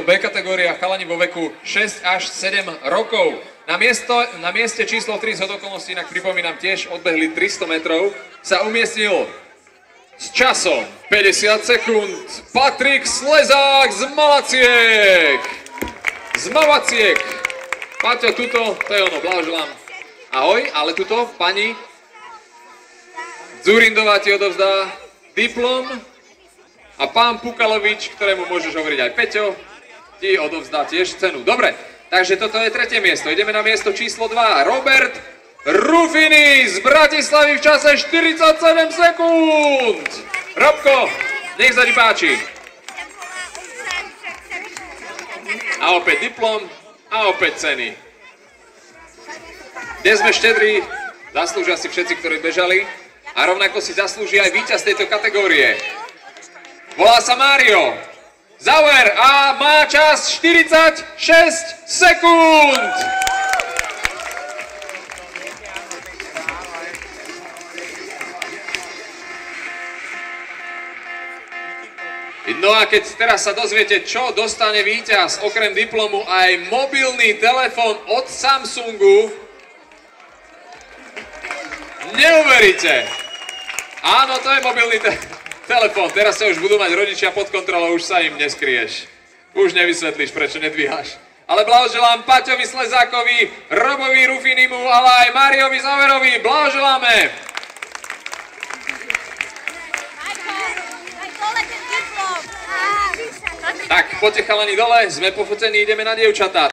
to B kategória, chalani vo veku 6 až 7 rokov. Na mieste číslo 3 z okolností, inak pripomínam, tiež odbehli 300 metrov, sa umiestnil s časom 50 sekúnd Patrik Slezák z Malaciek. Z Malaciek. Paťo, tuto, to je ono, blahoželám. Ahoj, ale tuto pani Dzurindová ti odovzdá diplom a pán Pukalovič, ktorému môžeš hovoriť aj Peťo, ti odovzdá tiež cenu. Dobre, takže toto je tretie miesto. Ideme na miesto číslo 2. Robert Rufini z Bratislavy v čase 47 sekúnd. Robko, nech sa ti páči. A opäť diplom a opäť ceny. Dnes sme štedrí, zaslúžia si všetci, ktorí bežali. A rovnako si zaslúži aj víťaz tejto kategórie. Volá sa Mário Zauer a má čas 46 sekúnd. No a keď teraz sa dozviete, čo dostane víťaz, okrem diplomu aj mobilný telefón od Samsungu, neuveríte. Áno, to je mobilný telefón. Teraz sa už budú mať rodičia pod kontrolou, už sa im neskryješ. Už nevysvetlíš, prečo nedvíhaš. Ale blahoželám Paťovi Slezákovi, Robovi Rufinimu, ale aj Máriovi Zauerovi. Blahoželáme. Tak, poďte chalani dole, sme pofotení, ideme na dievčatá.